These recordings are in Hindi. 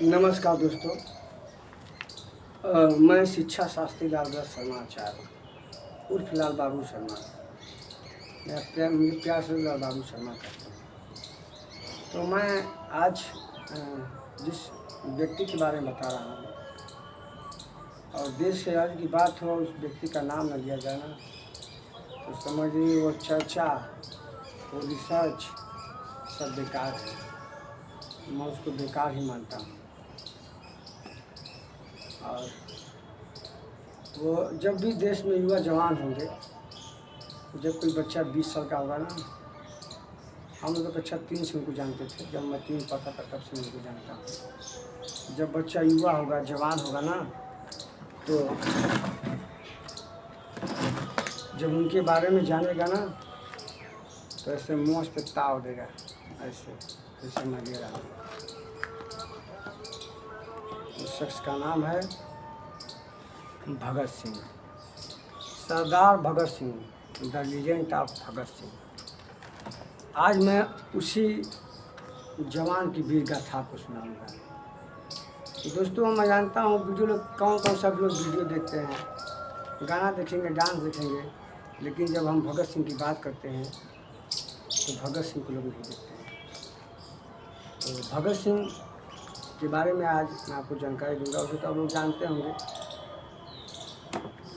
नमस्कार दोस्तों। मैं शिक्षा शास्त्री लालदास शर्मा आचार्य उर्फ लाल बाबू शर्मा, मुझे प्यार से लाल बाबू शर्मा कहते हैं। तो मैं आज जिस व्यक्ति के बारे में बता रहा हूँ और देश के राज्य की बात हो, उस व्यक्ति का नाम न लिया जाए ना तो समझिए वो चर्चा, वो रिसर्च सब बेकार है। मैं उसको बेकार ही मानता हूँ। और वो जब भी देश में युवा जवान होंगे, जब कोई बच्चा 20 साल का होगा ना, हम लोग कक्षा 3 से उनको जानते थे। जब मैं 3 पढ़ता था तब से उनको जानता हूँ। जब बच्चा युवा होगा, जवान होगा ना, तो जब उनके बारे में जानेगा ना तो ऐसे मुँह पे ताव देगा, ऐसे जैसे मैं दे रहा हूँ। उस शख्स का नाम है भगत सिंह, सरदार Bhagat Singh, the legend of Bhagat Singh. आज मैं उसी जवान की वीर गाथा को सुनाऊंगा। दोस्तों, मैं जानता हूँ वीडियो लोग कौन सा लोग वीडियो देखते हैं, गाना देखेंगे, डांस देखेंगे, लेकिन जब हम भगत सिंह की बात करते हैं तो भगत सिंह को लोग नहीं देखते हैं। तो भगत सिंह के बारे में आज मैं आपको जानकारी दूंगा। उसे तो आप लोग जानते होंगे,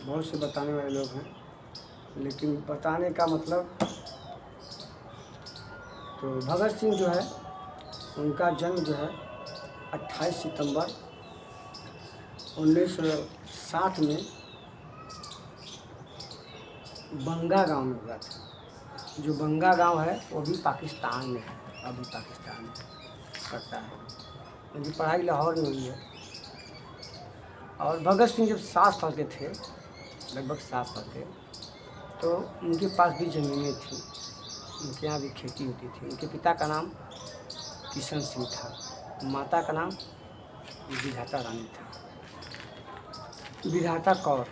बहुत से बताने वाले लोग हैं, लेकिन बताने का मतलब, तो भगत सिंह जो है, उनका जन्म जो है 28 सितंबर 1960 में बंगा गांव में हुआ था। जो बंगा गांव है वो भी पाकिस्तान में है, अभी पाकिस्तान में करता है। उनकी पढ़ाई लाहौर में हुई है। और भगत सिंह जब 7 साल के थे, लगभग 7 साल के, तो उनके पास भी ज़मीनें थी। उनके यहाँ भी खेती होती थी। उनके पिता का नाम किशन सिंह था, माता का नाम विधाता रानी था, विधाता कौर।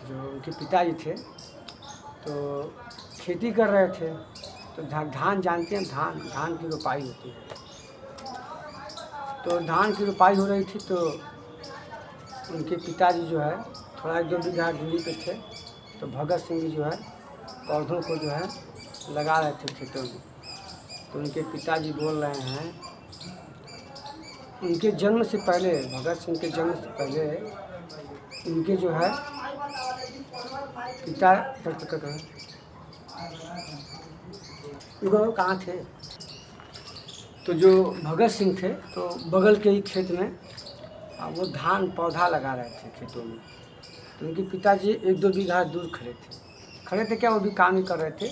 जो उनके पिताजी थे तो खेती कर रहे थे, तो धान जानते हैं, धान की रोपाई होती है। तो धान की रोपाई हो रही थी, तो उनके पिताजी जो है थोड़ा 1-2 बीघा दूरी पे थे। तो भगत सिंह जी जो है पौधों को जो है लगा रहे थे खेतों में। तो उनके पिताजी बोल रहे हैं, उनके जन्म से पहले, भगत सिंह के जन्म से पहले उनके जो है पिता कहाँ थे, तो जो भगत सिंह थे तो बगल के ही खेत में वो धान पौधा लगा रहे थे खेतों में। तो उनके पिताजी 1-2 बीघा दूर खड़े थे क्या, वो भी काम ही कर रहे थे।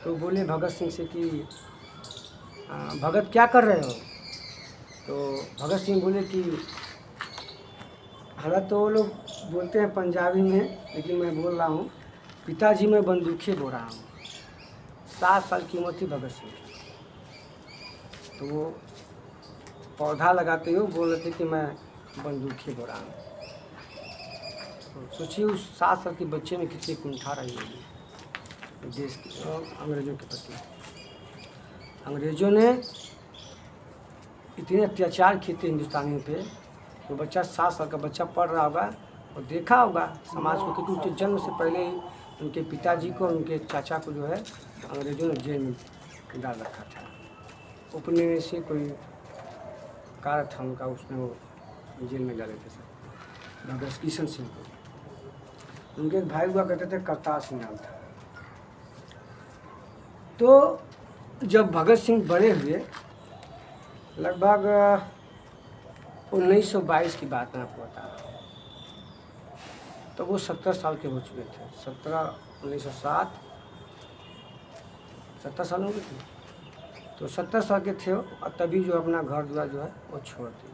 तो बोले भगत सिंह से कि भगत क्या कर रहे हो। तो भगत सिंह बोले कि हालांकि तो वो लोग बोलते हैं पंजाबी में, लेकिन मैं बोल रहा हूँ, पिताजी मैं बंदूकें बो रहा हूँ। 7 साल की उम्र थी भगत सिंह की। तो वो पौधा लगाते हुए बोल रहे थे कि मैं बंदूकें बो रहा हूँ। तो सोचिए उस 7 साल के बच्चे में कितनी कुंठा रही होगी देश की और अंग्रेज़ों के प्रति। अंग्रेज़ों ने इतने अत्याचार किए थे हिंदुस्तानियों पे। तो बच्चा 7 साल का बच्चा पढ़ रहा होगा और देखा होगा समाज को, क्योंकि उनके जन्म से पहले ही उनके पिताजी को, उनके चाचा को जो है अंग्रेज़ों ने जेल में डाल रखा था। उपनिवेश से कोई कार्य था उनका, उसमें वो जेल में डाले थे सब, भगत किशन सिंह को। उनके एक भाई हुआ करते थे, करतार सिंह नाम था। तो जब भगत सिंह बड़े हुए, लगभग 1922 की बात मैं आपको बता रहा हूँ, तो वो 70 साल के हो चुके थे। 1907 70 साल हो गए थे। तो 70 साल के थे और तभी जो अपना घर द्वार जो है वो छोड़ दिए,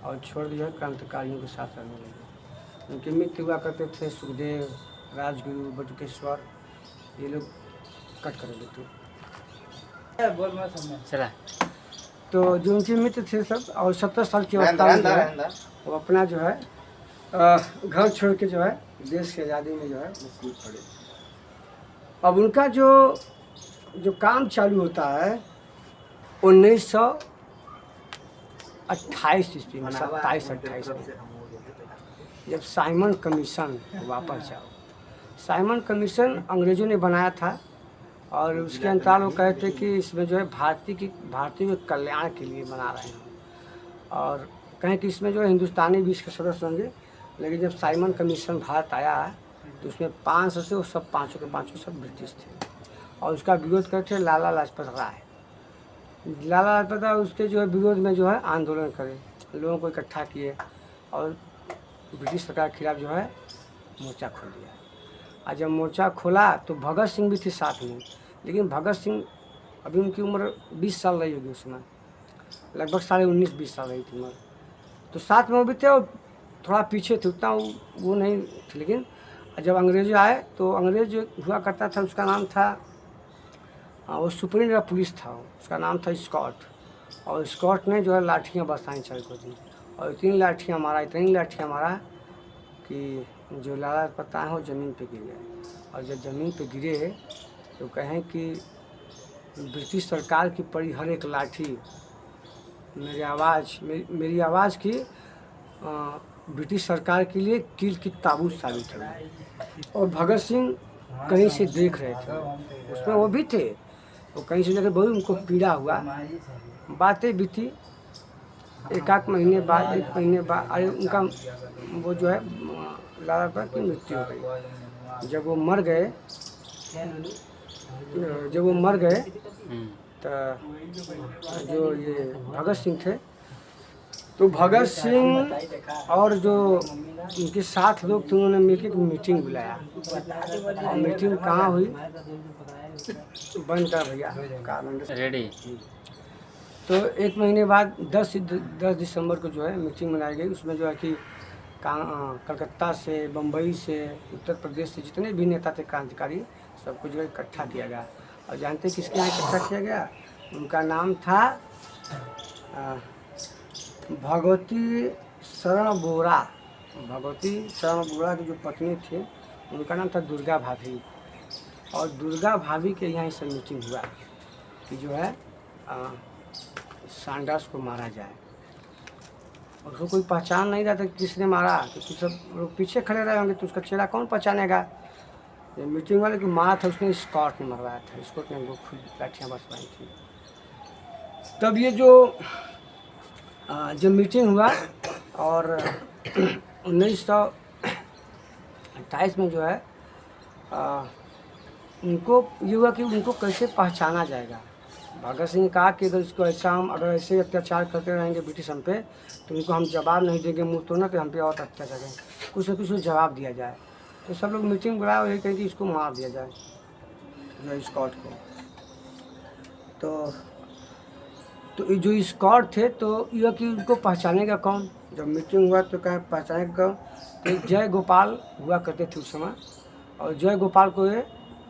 और छोड़ दिया क्रांतिकारियों के साथ रहने लगे। उनके मित्र हुआ करते थे सुखदेव, राजगुरु, बटुकेश्वर, ये लोग कट कर देते चला। तो जो उनके मित्र थे सब, और 70 साल की अवस्था में जो है वो अपना जो है घर छोड़ के जो है देश की आज़ादी में जो है वो कूद पड़े। अब उनका जो काम चालू होता है 1900 28 ईस्वी में, 27-28 में, जब साइमन कमीशन वापस जाओ। साइमन कमीशन अंग्रेज़ों ने बनाया था और उसके अंतराल वो कहते कि इसमें जो है भारतीय के कल्याण के लिए बना रहे हैं, और कहें कि इसमें जो है हिंदुस्तानी भी इसके सदस्य होंगे। लेकिन जब साइमन कमीशन भारत आया तो उसमें 500 से वो सब पाँचों के पाँचों सब ब्रिटिश थे, और उसका विरोध करते लाला लाजपत राय। लाला लाजपत राय उसके जो है विरोध में जो है आंदोलन करे, लोगों को इकट्ठा किए और ब्रिटिश सरकार के खिलाफ जो है मोर्चा खोल दिया। और जब मोर्चा खोला तो भगत सिंह भी थे साथ में, लेकिन भगत सिंह अभी उनकी उम्र 20 साल रही होगी उस समय, लगभग 19-20 साल रही थी उम्र, तो साथ में वो भी थे और थोड़ा पीछे थे, उतना वो नहीं थे। लेकिन जब अंग्रेज आए तो अंग्रेज जो हुआ करता था उसका नाम था, वो सुप्रीम पुलिस था, उसका नाम था स्कॉट, और स्कॉट ने जो है लाठियाँ बरसानी चालू कर दी, और इतनी लाठियाँ मारा कि जो लाला लाजपत राय हैं वो ज़मीन पे गिर गए। और जब ज़मीन पे गिरे तो कहें कि ब्रिटिश सरकार की पड़ी हर एक लाठी मेरी आवाज़ की ब्रिटिश सरकार के लिए कील की ताबूत साबित हुई। और भगत सिंह कहीं से देख रहे थे, उसमें वो भी थे, वो कहीं से देख बहुत उनको पीड़ा हुआ। बातें बीती, एक महीने बाद अरे उनका वो जो है लाला लाजपत की मृत्यु हो गई। जब वो मर गए तो जो ये भगत सिंह थे, तो भगत सिंह और जो उनके साथ लोग थे उन्होंने मिलकर एक मीटिंग बुलाया, और मीटिंग कहाँ हुई, बंद कर भैया रेडी। तो एक महीने बाद 10 दिसंबर को जो है मीटिंग बनाई गई। उसमें जो है कि कलकत्ता से, बम्बई से, उत्तर प्रदेश से जितने भी नेता थे क्रांतिकारी, सबको जो है इकट्ठा किया गया। और जानते हैं किसके यहाँ इकट्ठा किया गया? उनका नाम था भगवती शरण बोरा। भगवती शरण बोरा की जो पत्नी थी उनका नाम था दुर्गा भाभी, और दुर्गा भाभी के यहाँ से मीटिंग हुआ कि जो है सैंडर्स को मारा जाए। और उसको कोई पहचान नहीं रहा था कि किसने मारा, क्योंकि सब लोग पीछे खड़े रहे होंगे तो उसका चेहरा कौन पहचानेगा। ये मीटिंग वाले को मारा था उसने स्कॉट ने मरवाया था, स्कॉट ने वो खुद लाठियाँ बरसवाई थी। तब ये जो मीटिंग हुआ और 1928 में जो है उनको ये हुआ कि उनको कैसे पहचाना जाएगा। भगत सिंह ने कहा कि अगर ऐसे अत्याचार करते रहेंगे ब्रिटिश हम पे तो उनको हम जवाब नहीं देंगे, मुँह तोड़ना तो हम पे और अत्याचार करेंगे, कुछ न कुछ जवाब दिया जाए। तो सब लोग मीटिंग बुलाया और यही कहें कि इसको मार दिया जाए, जो स्कॉट को। तो जो स्कॉट थे तो यह कि उनको पहचानेगा कौन। जब मीटिंग हुआ तो कहा पहचानेगा कौन, तो जय गोपाल हुआ करते थे उस समय, और जय गोपाल को ये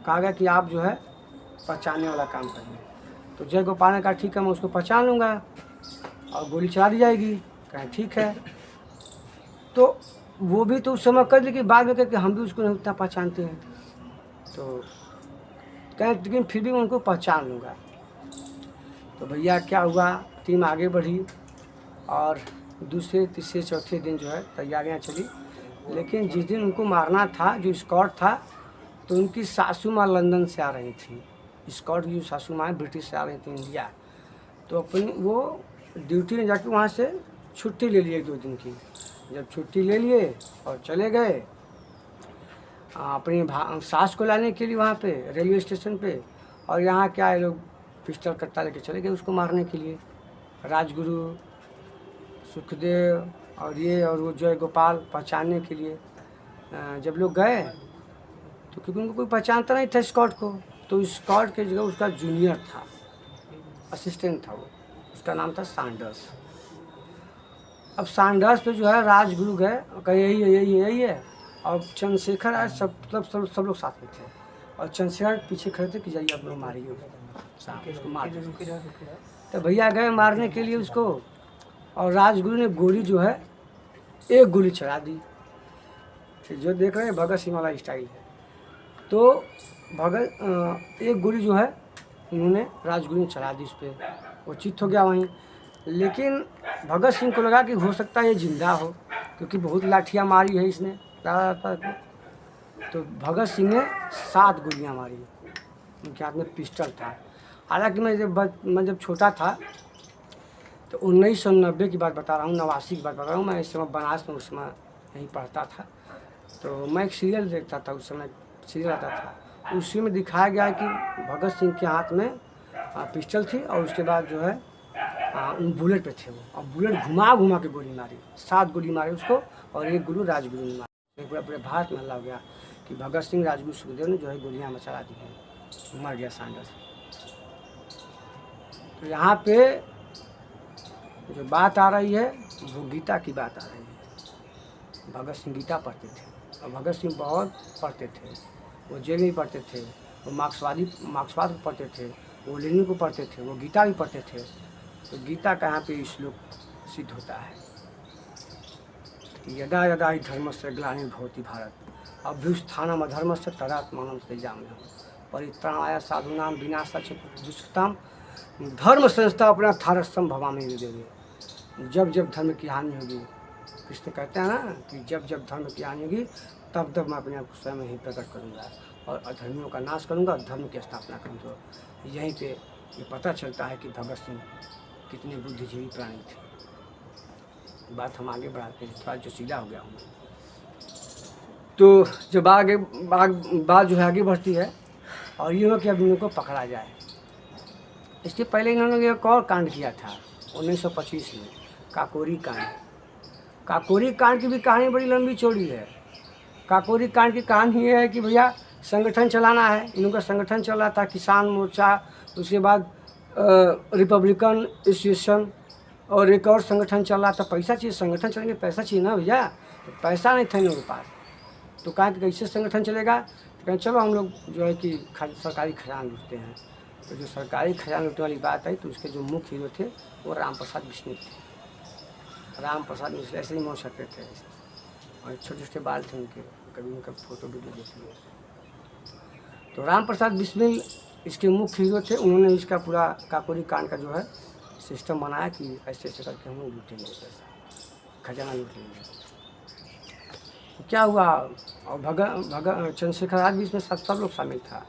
कहा गया कि आप जो है पहचानने वाला काम करिए। तो जय गोपाल ने कहा ठीक है मैं उसको पहचान लूँगा और गोली चला दी जाएगी। कहा ठीक है। तो वो भी तो उस समय कर दी कि बाद में कह कि हम भी उसको नहीं उतना पहचानते हैं, तो कहें लेकिन फिर भी मैं उनको पहचान लूँगा। तो भैया क्या हुआ, टीम आगे बढ़ी और दूसरे तीसरे चौथे दिन जो है तैयारियां चली। लेकिन जिस दिन उनको मारना था, जो स्कॉट था, तो उनकी सासू माँ लंदन से आ रही थी। स्कॉट की जो सासू माँ ब्रिटिश से आ रही थी इंडिया, तो अपनी वो ड्यूटी में जाके वहाँ से छुट्टी ले लिए 2 दिन की। जब छुट्टी ले लिए और चले गए अपनी सास को लाने के लिए वहाँ पे रेलवे स्टेशन पे, और यहाँ क्या है लोग पिस्टल कट्टा लेके चले गए उसको मारने के लिए। राजगुरु, सुखदेव और ये और वो जय गोपाल पहचानने के लिए जब लोग गए तो क्योंकि उनको कोई पहचानता नहीं था स्कॉट को, तो स्कॉट के जगह उसका जूनियर था, असिस्टेंट था वो, उसका नाम था सैंडर्स। अब सैंडर्स पे जो है राजगुरु गए, कहे यही है, और चंद्रशेखर आए, सब लोग साथ में थे, और चंद्रशेखर पीछे खड़े थे कि जाइए आप लोग मारिए उसको, मार दीजिए। तो भैया गए मारने के लिए उसको, और राजगुरु ने गोली जो है एक गोली चला दी। जो देख रहे हैं भगत सिंह वाला स्टाइल है। तो एक गोली जो है उन्होंने राजगुरु ने चला दी उस पर, वो चित हो गया वहीं। लेकिन भगत सिंह को लगा कि हो सकता है ये जिंदा हो, क्योंकि बहुत लाठियाँ मारी है इसने ज़्यादातर को। तो भगत सिंह ने 7 गोलियाँ मारी। उनके हाथ में पिस्टल था। हालांकि मैं जब छोटा था तो 1990 की बात बता रहा हूँ, 89 की बात बता रहा हूँ। मैं इस समय बनारस में उस समय यहीं पढ़ता था। तो मैं एक सीरियल देखता था, उस समय सीरियल आता था, उसी में दिखाया गया है कि भगत सिंह के हाथ में पिस्टल थी और उसके बाद जो है उन बुलेट पे थे वो, और बुलेट घुमा घुमा के गोली मारी। 7 गोली मारी उसको और 1 गोली राजगुरु ने मारी। पूरा पूरे भारत में हल्ला हो गया कि भगत सिंह राजगुरु सुखदेव ने जो है गोलियाँ मचा दी है, मर गया सांडा से। तो यहाँ पे जो बात आ रही है वो गीता की बात आ रही है। भगत सिंह गीता पढ़ते थे और भगत सिंह बहुत पढ़ते थे। वो जेल में पढ़ते थे, वो मार्क्सवाद को पढ़ते थे, वो लेनिन को पढ़ते थे, वो गीता भी पढ़ते थे। तो गीता का यहाँ पे श्लोक सिद्ध होता है, यदा यदा हि धर्मस्य ग्लानिर्भवति भारत अभ्युत्थानम् अधर्मस्य तदात्मानं सृजाम्यहम् परित्राणाय साधूनां विनाशाय दुष्कृतां धर्म संस्थापनार्थं भवामि युगे। जब जब धर्म की हानि होगी, कृष्ण कहते हैं ना कि जब जब धर्म की हानि होगी तब तब मैं अपने आप को स्वयं ही प्रकट करूँगा और अधर्मियों का नाश करूँगा, धर्म की स्थापना करूँगा। यहीं पे ये पता चलता है कि भगत सिंह कितने बुद्धिजीवी प्राणी थे। बात हम आगे बढ़ाते हैं, थोड़ा जो सीधा हो गया हूँ। तो जब बात जो है आगे बढ़ती है और ये हो कि अब इनको पकड़ा जाए। इसके पहले इन्होंने एक और कांड किया था 1925 में, काकोरी कांड। काकोरी कांड की भी कहानी बड़ी लंबी चौड़ी है। काकोरी कांड की कहानी ये है कि भैया संगठन चलाना है। इन लोगों का संगठन चल रहा था, किसान मोर्चा, उसके बाद रिपब्लिकन एसोसिएशन और एक और संगठन चल रहा था। पैसा चाहिए, संगठन चलेंगे पैसा चाहिए ना भैया, तो पैसा नहीं था इन लोगों के पास। तो कहा कि कैसे संगठन चलेगा, तो कहें चलो हम लोग जो है कि सरकारी खजाना लूटते हैं। तो जो सरकारी खजाना लूटने वाली बात आई तो उसके जो मुख्य हीरो थे वो राम प्रसाद बिस्मिल थे। राम प्रसाद बिस्मिल ऐसे ही मोड़ सकते थे और छोटे छोटे बाल थे उनके, कभी उनका फोटो वीडियो देख लिया। तो राम प्रसाद बिस्मिल इसके मुख्य हीरो थे। उन्होंने इसका पूरा काकोरी कांड का जो है सिस्टम बनाया कि ऐसे ऐसे करके हम लोग लूटेंगे पैसा, खजाना लूट लेंगे। तो क्या हुआ, और चंद्रशेखर आजाद भी इसमें सब लोग शामिल था।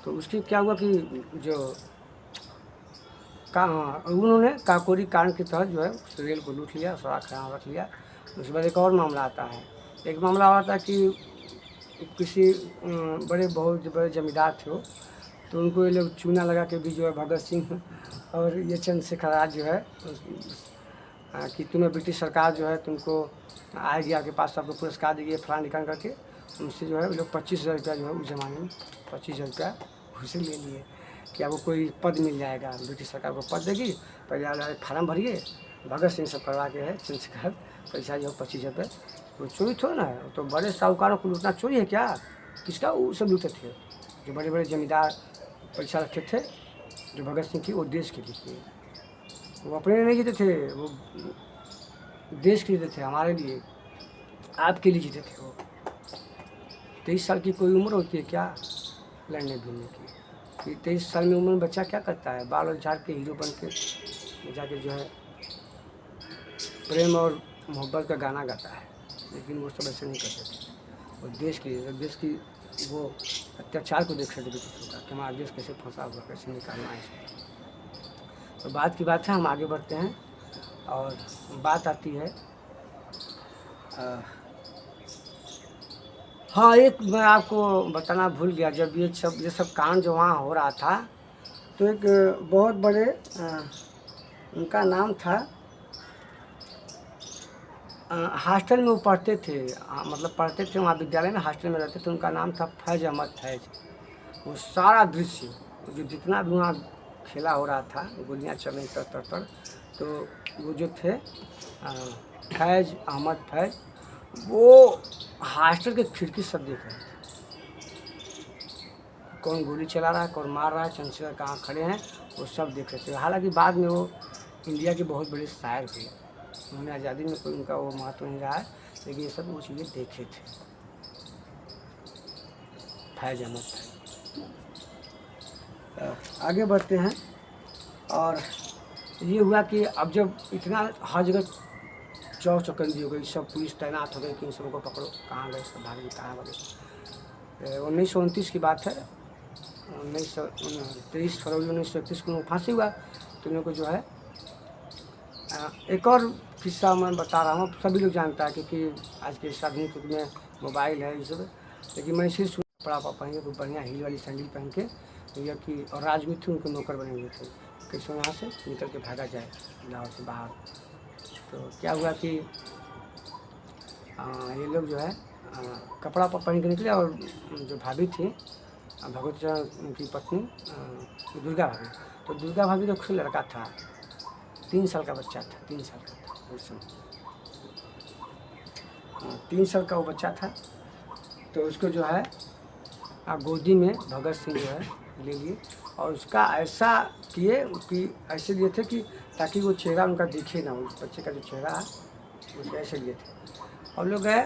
तो उसकी क्या हुआ कि जो उन्होंने काकोरी कांड के तहत जो है उस रेल को लूट लिया, सारा खजाना रख लिया। उसके बाद एक और मामला आता है। एक मामला आता है कि किसी बहुत बड़े जमींदार थे वो, तो उनको ये लोग चूना लगा के भी जो है भगत सिंह और ये चंद्रशेखर आजाद जो है कि तुम्हें ब्रिटिश सरकार जो है तुमको आएगी, आपके पास सबको पुरस्कार देगी फलां निकाल करके। उनसे जो है लोग 25,000 रुपया जो है उस ज़माने में 25,000 रुपया उसे ले लिए कि आपको कोई पद मिल जाएगा, ब्रिटिश सरकार को पद देगी। पहले आप फार्म भरिए, भगत सिंह सब करवा के है चंद्रशेखर, पैसा जो 25,000 रुपये। तो चोरी थोड़ा ना है, तो बड़े साहूकारों को लूटना चोरी है क्या? किसका? वो सब लूटे थे जो बड़े बड़े जमींदार पैसा रखे थे। जो भगत सिंह थी वो देश के लिए थे, वो अपने लिए नहीं जीते थे, वो देश के लिए थे, हमारे लिए, आपके लिए जीते थे। वो 23 साल की कोई उम्र होती है क्या लड़ने भिड़ने की? 23 साल में उम्र में बच्चा क्या करता है? बाल और झाड़ के हीरो बन के जाके जो है प्रेम और मोहब्बत का गाना गाता है। लेकिन वो सब ऐसे नहीं करते थे। वो देश की वो अत्याचार को देख सकते ब्रिटिशों का कि हमारा देश कैसे फंसा हुआ, कैसे निकालना है इसको। तो बात की बात है, हम आगे बढ़ते हैं और बात आती है हाँ, एक मैं आपको बताना भूल गया। जब ये सब कांड जो वहाँ हो रहा था तो एक बहुत बड़े उनका नाम था, हॉस्टल में वो पढ़ते थे, मतलब पढ़ते थे वहाँ विद्यालय में, हॉस्टल में रहते थे। उनका नाम था फैज़ अहमद फैज़। वो सारा दृश्य जो जितना भी वहाँ खेला हो रहा था, गोलियाँ चल रही तर, तो वो जो थे फैज़ अहमद फैज़, वो हॉस्टल के खिड़की सब देख रहे थे, कौन गोली चला रहा है, कौन मार रहा है, चंद्रशेखर कहाँ खड़े हैं, वो सब देख रहे थे। हालांकि बाद में वो इंडिया के बहुत बड़े शायर थे, उन्होंने आज़ादी में कोई उनका वो महत्व नहीं रहा है, लेकिन ये सब वो चीज़ें देखे थे। फैज़ अहमद फैज़। आगे बढ़ते हैं और ये हुआ कि अब जब इतना हर जगह चौक चौकंदी हो गई, सब पुलिस तैनात हो गई कि इन सबको पकड़ो, कहाँ गए सब भागे, कहाँ भागे। 1929 की बात है, 23 फरवरी 1931 को फांसी हुआ। तो उनको जो है एक और किस्सा मैं बता रहा हूँ, सभी लोग जानता है क्योंकि आज के इस आधुनिक युग में मोबाइल है ये सब। लेकिन मैं सिर्फ कपड़ा पहन के, खूब बढ़िया हील वाली सैंडल पहन के, भैया की और राजपूत थे, उनको नौकर बने हुए थे, कैसे यहाँ से निकल के भागा जाए लाहौर से बाहर। तो क्या हुआ कि ये लोग जो है कपड़ा पहन के निकले, और जो भाभी थी भगवती चरण की पत्नी दुर्गा भाभी, तो दुर्गा भाभी का खुद लड़का था, 3 साल का बच्चा था, 3 साल का था उस समय, 3 साल का वो बच्चा था। तो उसको जो है गोदी में भगत सिंह जो है ले लिए, और उसका ऐसा किए कि ऐसे लिए थे कि ताकि वो चेहरा उनका दिखे ना, उस बच्चे का जो चेहरा है उसके ऐसे लिए थे। और लोग गए,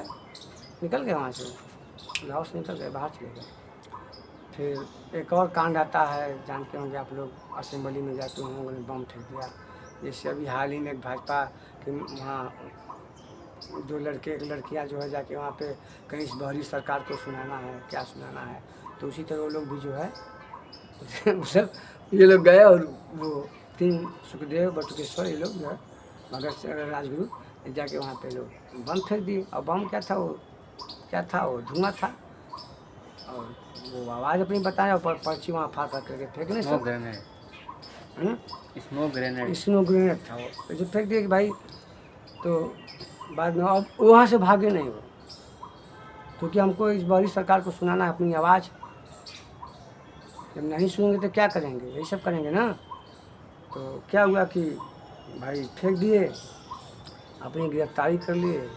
निकल गए वहाँ से, लाहौर से निकल गए, बाहर चले गए। फिर एक और कांड आता है, जानते होंगे आप लोग, असेंबली में जाके उन लोगों ने बम फेंक दिया। जैसे अभी हाल ही में भाजपा के वहाँ 2 लड़के 1 लड़कियाँ जो है जाके वहाँ पे कहीं इस बहरी सरकार को सुनाना है, क्या सुनाना है। तो उसी तरह वो लोग भी जो है मतलब ये लोग गए, और वो 3 सुखदेव बटुकेश्वर ये लोग जो है भगत सिंह राजगुरु जाके वहाँ पे लोग बम फेंक दिए। और बम क्या था, वो क्या था, वो धुआं था, और वो आवाज़ अपनी बताया, और पर्ची वहाँ फाड़ करके फेंकने सब स्नो ग्रेनेड था वो, जो फेंक दिया कि भाई। तो बाद में अब वहाँ से भागे नहीं वो, क्योंकि हमको इस बड़ी सरकार को सुनाना है अपनी आवाज़। जब नहीं सुनेंगे तो क्या करेंगे, यही सब करेंगे ना। तो क्या हुआ कि भाई फेंक दिए, अपनी गिरफ्तारी कर लिए।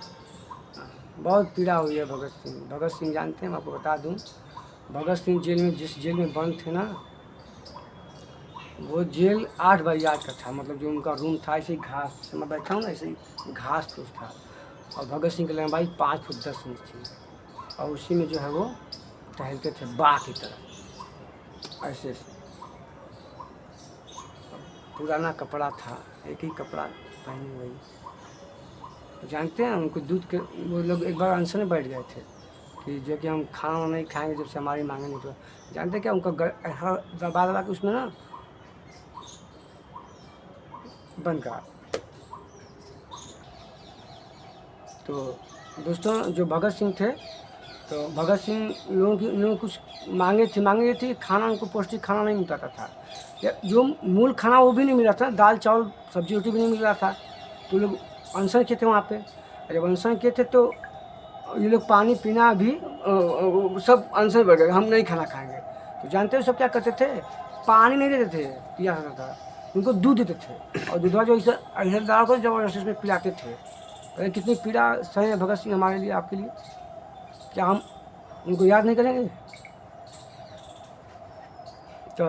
बहुत पीड़ा हुई है भगत सिंह। भगत सिंह जानते हैं, मैं आपको बता दूं, भगत सिंह जेल में, जिस जेल में बंद थे ना, वो जेल 8 बाई 8 का था। मतलब जो उनका रूम था, ऐसे ही घास से मैं बैठा हूँ ना, ऐसे ही घास फूस था। और भगत सिंह की लंबाई 5 फुट 10 इंच थी, और उसी में जो है वो टहलते थे बाघ की तरह, ऐसे पुराना कपड़ा था, एक ही कपड़ा पहने वही। जानते हैं उनको दूध के, वो लोग एक बार अनशन में बैठ गए थे कि जो कि हम खाना नहीं खाएंगे जब से हमारी मांगे नहीं। तो जानते क्या, उनका दबा दबा के उसमें ना बंद करा। तो दोस्तों, जो भगत सिंह थे, तो भगत सिंह लोगों कुछ मांगे थी, खाना उनको पौष्टिक खाना नहीं मिल पाता था, या जो मूल खाना वो भी नहीं मिल रहा था, दाल चावल सब्जी रोटी भी नहीं मिल रहा था। तो लोग अनशन किए थे वहाँ पे। जब अनशन किए थे तो ये लोग पानी पीना भी सब अनशन बढ़ गए, हम नहीं खाना खाएंगे। तो जानते हो सब क्या करते थे, पानी नहीं देते थे पिया जाता था, उनको दूध देते थे, और दूधवा जो ऐसे डाल कर जबरदस्ती उसमें पिलाते थे। अरे कितनी पीड़ा सहे हैं भगत सिंह हमारे लिए, आपके लिए, क्या हम उनको याद नहीं करेंगे। तो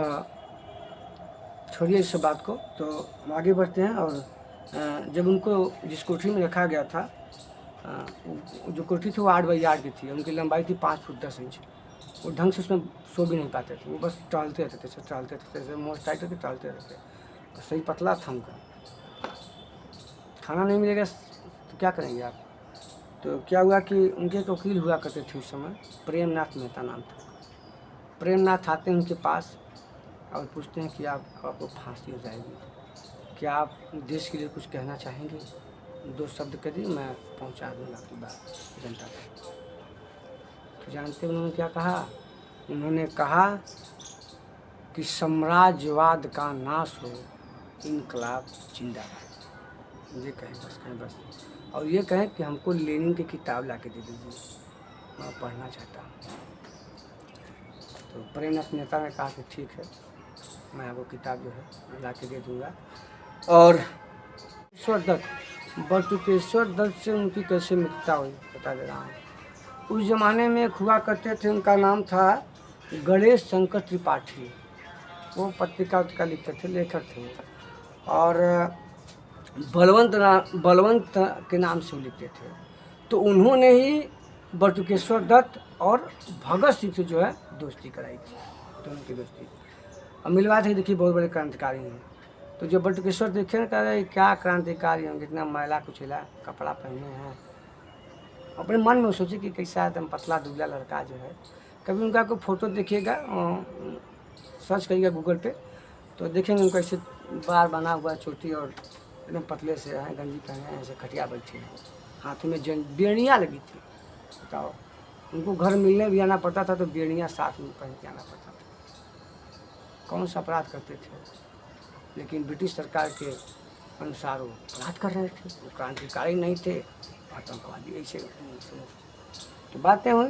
छोड़िए इस बात को, तो हम आगे बढ़ते हैं। और जब उनको जिस कोठरी में रखा गया था, जो कोठरी थी वो 8 बाई 8 की थी, उनकी लंबाई थी 5 फुट 10 इंच। वो ढंग से उसमें सो भी नहीं पाते थे, वो बस टहलते रहते थे, टहलते थे, मोस्ट टाइट करके टहलते रहते थे। सही पतला था उनका। खाना नहीं मिलेगा तो क्या करेंगे आप। तो क्या हुआ कि उनके एक वकील हुआ करते थे उस समय, प्रेमनाथ मेहता नाम था। प्रेमनाथ आते हैं उनके पास और पूछते हैं कि आपको फांसी हो जाएगी, क्या आप देश के लिए कुछ कहना चाहेंगे। 2 शब्द कह दी, मैं पहुंचा दूँगा आपकी बात जनता तक। तो जानते उन्होंने क्या कहा, उन्होंने कहा कि साम्राज्यवाद का नाश हो, इनकलाब जिंदाबाद। ये कहें बस। और ये कहें कि हमको लेनिन की किताब ला के दे दीजिए, मैं पढ़ना चाहता हूँ। तो प्रेमनाथ नेता ने कहा कि ठीक है, मैं आपको किताब जो है ला के दे दूँगा। और बटुकेश्वर दत्त से उनकी कैसे मित्रता हुई बता दे रहा हूँ। उस ज़माने में हुआ करते थे, उनका नाम था गणेश शंकर त्रिपाठी। वो पत्रिका लिखते थे, लेखक थे। और बलवंत के नाम से वो लिखते थे। तो उन्होंने ही बटुकेश्वर दत्त और भगत सिंह से जो है दोस्ती कराई थी, दोनों की दोस्ती। और मिलवा थे, देखिए बहुत बड़े क्रांतिकारी हैं। तो जो बटुकेश्वर देखे ना, कह रहे क्या क्रांतिकारी हैं, जितना मैला कुचैला कपड़ा पहने हैं। अपने मन में सोचे कि कैसा एकदम पतला दुबला लड़का जो है। कभी उनका कोई फ़ोटो देखिएगा, सर्च करिएगा गूगल पे, तो देखेंगे उनका ऐसे बार बना हुआ चोटी और एकदम पतले से हैं, गंजी पहने हैं, ऐसे खटिया बैठे हैं, हाथ में बेड़ियाँ लगी थी। बताओ, उनको घर मिलने भी आना पड़ता था तो बेड़ियाँ साथ में पहन के आना पड़ता था। कौन सा अपराध करते थे, लेकिन ब्रिटिश सरकार के अनुसार वो अपराध कर रहे थे। वो क्रांतिकारी नहीं थे, आतंकवादी ऐसे। तो बातें हुई,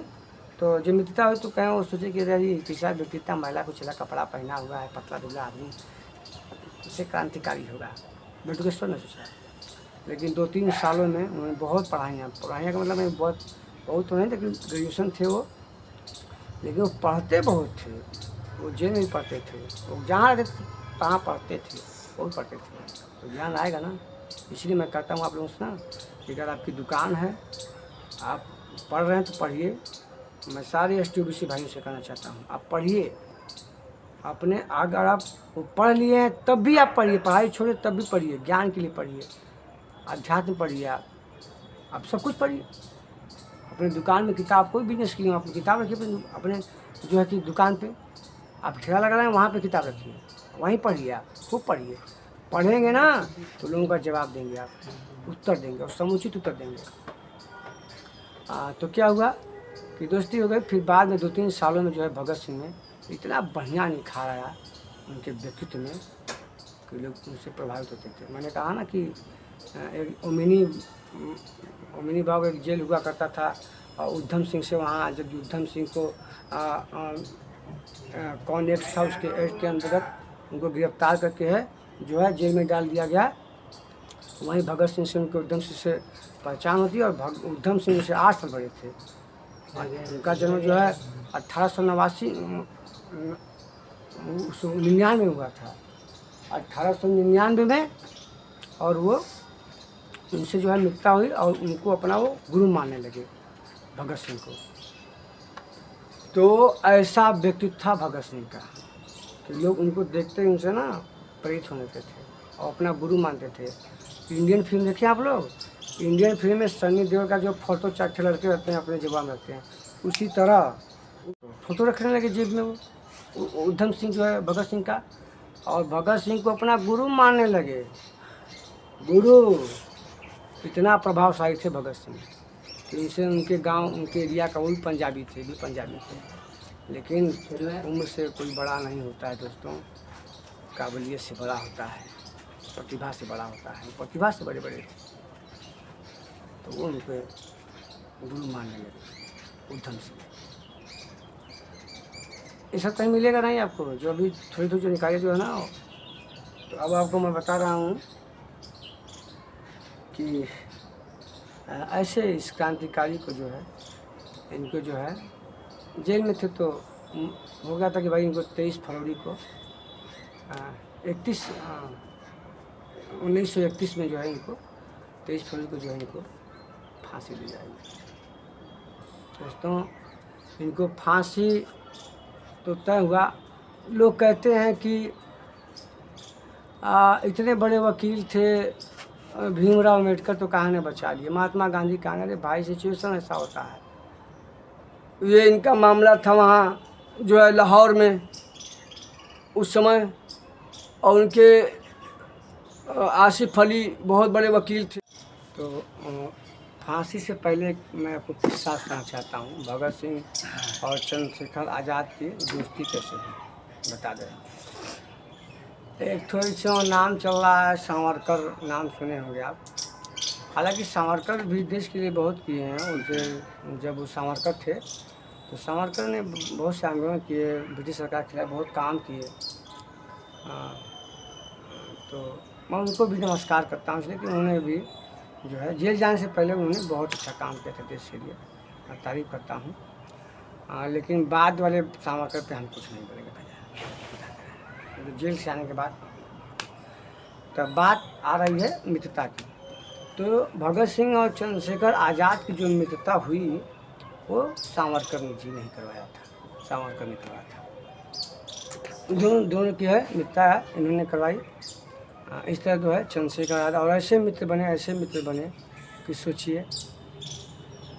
तो जो मित्रता हुई तो कहें वो सोचे कि अरे कैसा व्यक्तित्व, महिला को छिला कपड़ा पहना हुआ है, पतला दुबला आदमी, उससे क्रांतिकारी होगा। बटुकेश्वर ने सोचा। लेकिन 2-3 सालों में उन्होंने बहुत पढ़ाइयाँ का मतलब बहुत तो नहीं, लेकिन ग्रेजुएशन थे वो, लेकिन वो पढ़ते बहुत थे। वो जेल में पढ़ते थे, वो जहाँ रहते थे तहाँ पढ़ते थे, बहुत पढ़ते थे। तो ज्ञान आएगा ना, इसलिए मैं कहता हूँ आप लोगों से ना कि अगर आपकी दुकान है, आप पढ़ रहे हैं तो पढ़िए। मैं सारे एसटीओबीसी भाइयों से कहना चाहता हूँ, आप पढ़िए। अपने अगर आप पढ़ लिए हैं तब भी आप पढ़िए, पढ़ाई छोड़िए तब भी पढ़िए, ज्ञान के लिए पढ़िए, अध्यात्म पढ़िए, आप सब कुछ पढ़िए। अपने दुकान में किताब, कोई बिजनेस की हो, आप किताब रखिए अपने जो है कि दुकान पे। आप ठेला लगा रहे हैं वहाँ पे किताब रखिए, वहीं पढ़िए, आप खूब पढ़िए। पढ़ेंगे ना तो लोगों का जवाब देंगे, आप उत्तर देंगे और समुचित उत्तर देंगे। तो क्या हुआ कि दोस्ती हो गई। फिर बाद में 2-3 सालों में जो है भगत सिंह में इतना बढ़िया निखार आया उनके व्यक्तित्व में कि लोग उनसे प्रभावित होते थे। मैंने कहा ना कि एक ओमिनी बाग एक जेल हुआ करता था, और उधम सिंह से वहाँ जब उधम सिंह को कौन एक्ट था, उसके एक्ट के अंतर्गत उनको गिरफ्तार करके है जो है जेल में डाल दिया गया। वहीं भगत सिंह से उनके उधम सिंह से पहचान होती है, और उधम सिंह से 8 साल बड़े थे। उनका जन्म जो है 1899 में हुआ था, 1899 में। और वो उनसे जो है मित्रता हुई और उनको अपना वो गुरु मानने लगे, भगत सिंह को। तो ऐसा व्यक्तित्व था भगत सिंह का कि लोग उनको देखते ही उनसे ना प्रेरित होने थे और अपना गुरु मानते थे। इंडियन फिल्म देखिए आप लोग, इंडियन फिल्म में सनी देओल का जो फोटो 4 लड़के रखते हैं अपने जेब में रखते हैं, उसी तरह फोटो रखने लगे जेब में वो उधम सिंह जो है भगत सिंह का, और भगत सिंह को अपना गुरु मानने लगे। गुरु इतना प्रभावशाली थे भगत सिंह कि उनसे उनके गांव, उनके एरिया का वही पंजाबी थे, लेकिन उम्र से कोई बड़ा नहीं होता है दोस्तों, काबिलियत से बड़ा होता है, प्रतिभा से बड़ा होता है। प्रतिभा से बड़े थे, तो वो उनके गुरु मानने लगे उधम सिंह। ऐसा कहीं मिलेगा नहीं आपको, जो अभी थोड़ी जो निकाले जो है ना। तो अब आपको मैं बता रहा हूँ कि ऐसे इस क्रांतिकारी को जो है, इनको जो है जेल में थे तो हो गया था कि भाई इनको 23 फरवरी को 1931 में जो है इनको 23 फरवरी को जो है इनको फांसी दी जाएगी। दोस्तों, इनको फांसी तो तय हुआ। लोग कहते हैं कि इतने बड़े वकील थे भीमराव अम्बेडकर, तो कहाँ ने बचा लिए। महात्मा गांधी कहाँ गए, भाई सिचुएशन ऐसा होता है। ये इनका मामला था वहाँ जो है लाहौर में उस समय, और उनके आसिफ अली बहुत बड़े वकील थे। तो फांसी से पहले मैं आपको किस्सा सुनाना चाहता हूँ, भगत सिंह और चंद्रशेखर आज़ाद की दोस्ती कैसे है बता दें। एक थोड़ी सा नाम चल रहा है, सावरकर नाम सुने होंगे आप। हालांकि सावरकर भी देश के लिए बहुत किए हैं। उनके जब वो सावरकर थे तो सावरकर ने बहुत से आंदोलन किए, ब्रिटिश सरकार के खिलाफ बहुत काम किए। तो मैं उनको भी नमस्कार करता हूँ, इसलिए कि उन्होंने भी जो है जेल जाने से पहले उन्होंने बहुत अच्छा काम किया था देश के लिए, मैं तारीफ़ करता हूँ। लेकिन बाद वाले सावरकर पे हम कुछ नहीं बोलेंगे भैया। तो जेल से आने के बाद तब बात आ रही है मित्रता की। तो भगत सिंह और चंद्रशेखर आज़ाद की जो मित्रता हुई वो सावरकर ने जी नहीं करवाया था, सावरकर ने करवाया था। दोनों की है मित्रता है, इन्होंने करवाई। इस तरह जो है चंद्रशेखर आज़ाद और ऐसे मित्र बने कि सोचिए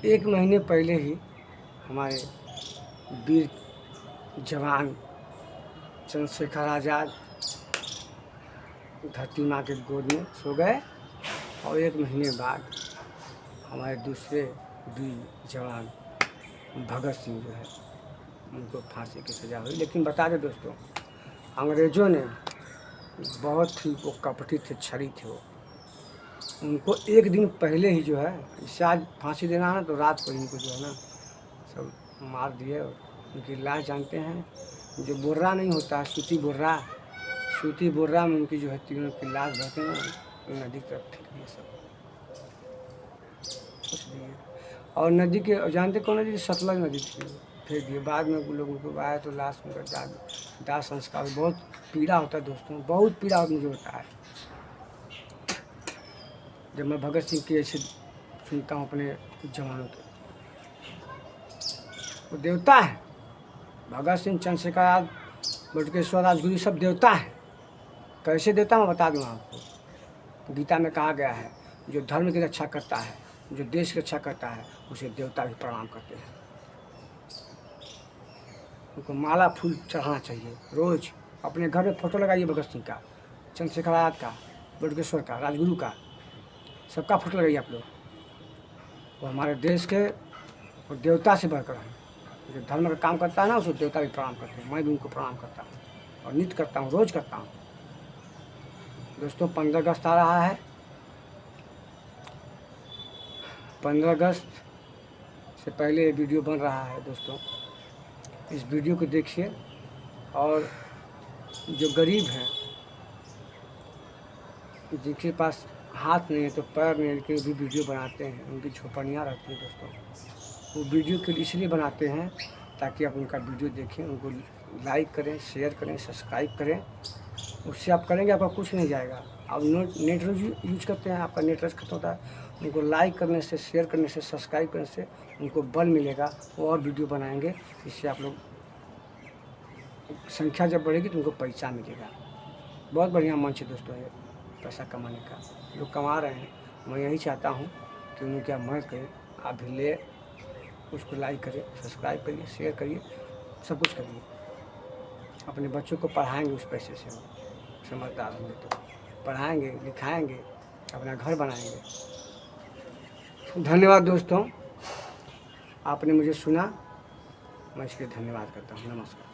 1 महीने पहले ही हमारे वीर जवान चंद्रशेखर आज़ाद धरती माँ के गोद में सो गए और 1 महीने बाद हमारे दूसरे वीर जवान भगत सिंह जो है उनको फांसी की सज़ा हुई। लेकिन बता दें दोस्तों, अंग्रेज़ों ने बहुत ही वो कपटी थे, छड़ी थे वो। उनको 1 दिन पहले ही जो है, इससे आज फांसी देना है ना तो रात को इनको जो है ना सब मार दिए। उनकी लाश जानते हैं, जो बोर्रा नहीं होता है, सूती बोर्रा में उनकी जो है तीनों की लाश भरते हैं, नदी की तरफ फेंक दिए सब कुछ दिए। और नदी के जानते कौन नदी? सतलज नदी थी, फेंक दिए। बाद में लोग उनको आए तो लाश उनका दाह संस्कार। बहुत पीड़ा होता है दोस्तों, बहुत पीड़ा मुझे होता है जब मैं भगत सिंह की ऐसे सुनता हूँ अपने जवानों के। वो देवता है, भगत सिंह, चंद्रशेखर आज़ाद, बटुकेश्वर, राजगुरु सब देवता है। कैसे देवता मैं बता दूँ आपको। गीता में कहा गया है, जो धर्म की रक्षा करता है, जो देश की रक्षा करता है, उसे देवता भी प्रणाम करते हैं। उनको माला फूल चढ़ाना चाहिए रोज़। अपने घर में फ़ोटो लगाइए भगत सिंह का, चंद्रशेखर आज़ाद का, बटुकेश्वर का, राजगुरु का, सबका फ़ोटो लगाइए आप लोग। वो हमारे देश के और देवता से बढ़कर हैं। जो धर्म का काम करता है ना, उसको देवता भी प्रणाम करते हैं। मैं भी उनको प्रणाम करता हूँ और नित्य करता हूँ, रोज़ करता हूँ। दोस्तों 15 अगस्त आ रहा है। 15 अगस्त से पहले ये वीडियो बन रहा है दोस्तों। इस वीडियो को देखिए और जो गरीब हैं, जिनके पास हाथ नहीं है तो पैर नहीं है, लेकिन भी वीडियो बनाते हैं, उनकी झोपड़ियाँ रहती हैं दोस्तों। वो वीडियो के लिए इसलिए बनाते हैं ताकि आप उनका वीडियो देखें, उनको लाइक करें, शेयर करें, सब्सक्राइब करें। उससे आप करेंगे आपका कुछ नहीं जाएगा। आप नेट यूज करते हैं, आपका नेट खत्म होता है। उनको लाइक करने से, शेयर करने से, सब्सक्राइब करने से उनको बल मिलेगा, वो और वीडियो बनाएंगे। इससे आप लोग संख्या जब बढ़ेगी तो उनको पैसा मिलेगा। बहुत बढ़िया मंच है दोस्तों ये पैसा कमाने का। लोग कमा रहे हैं, मैं यही चाहता हूँ कि उन्हें क्या मदद करें। आप भी ले उसको लाइक करिए, सब्सक्राइब करिए, शेयर करिए, सब कुछ करिए। अपने बच्चों को पढ़ाएंगे उस पैसे से, समझदार होंगे तो पढ़ाएंगे, लिखाएंगे, अपना घर बनाएंगे। धन्यवाद दोस्तों, आपने मुझे सुना, मैं इसके लिए धन्यवाद करता हूँ। नमस्कार।